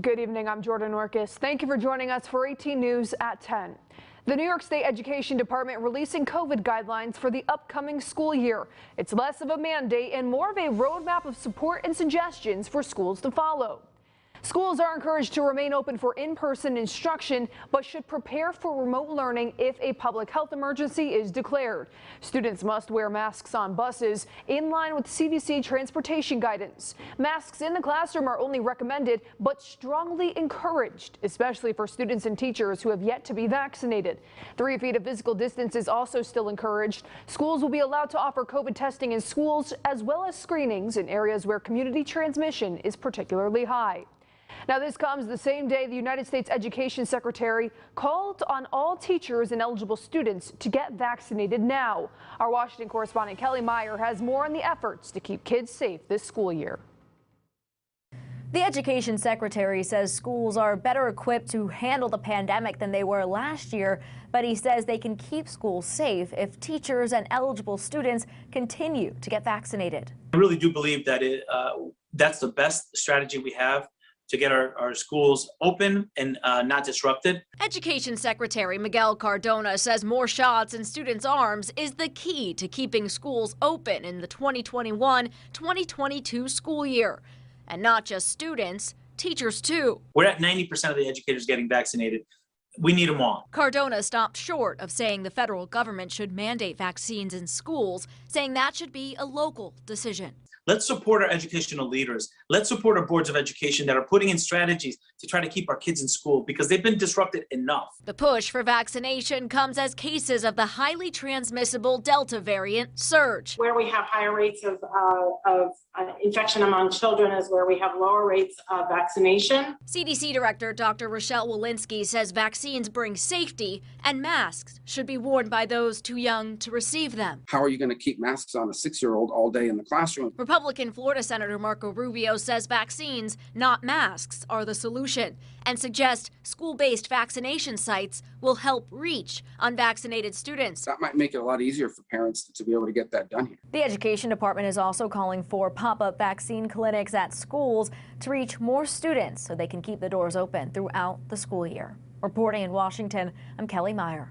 Good evening, I'm Jordan Orkis. Thank you for joining us for 18 News at 10. The New York State Education Department releasing COVID guidelines for the upcoming school year. It's less of a mandate and more of a roadmap of support and suggestions for schools to follow. Schools are encouraged to remain open for in-person instruction, but should prepare for remote learning if a public health emergency is declared. Students must wear masks on buses in line with CDC transportation guidance. Masks in the classroom are only recommended, but strongly encouraged, especially for students and teachers who have yet to be vaccinated. 3 feet of physical distance is also still encouraged. Schools will be allowed to offer COVID testing in schools as well as screenings in areas where community transmission is particularly high. Now, this comes the same day the United States Education Secretary called on all teachers and eligible students to get vaccinated now. Our Washington correspondent Kelly Meyer has more on the efforts to keep kids safe this school year. The Education Secretary says schools are better equipped to handle the pandemic than they were last year, but he says they can keep schools safe if teachers and eligible students continue to get vaccinated. I really do believe that that's the best strategy we have to get our schools open and not disrupted. Education Secretary MIGUEL CARDONA says more shots in students' arms is the key to keeping schools open in the 2021-2022 school year. And not just students, teachers too. We're at 90% of the educators getting vaccinated. We need them all. Cardona stopped short of saying the federal government should mandate vaccines in schools, saying that should be a local decision. Let's support our educational leaders. Let's support our boards of education that are putting in strategies to try to keep our kids in school because they've been disrupted enough. The push for vaccination comes as cases of the highly transmissible Delta variant surge. Where we have higher rates of infection among children is where we have lower rates of vaccination. CDC Director Dr. Rochelle Walensky says vaccines bring safety and masks should be worn by those too young to receive them. How are you going to keep masks on a 6-year-old all day in the classroom? Republican Florida Senator Marco Rubio says vaccines, not masks, are the solution and suggests school-based vaccination sites will help reach unvaccinated students. That might make it a lot easier for parents to be able to get that done here. The Education Department is also calling for pop-up vaccine clinics at schools to reach more students so they can keep the doors open throughout the school year. Reporting in Washington, I'm Kelly Meyer.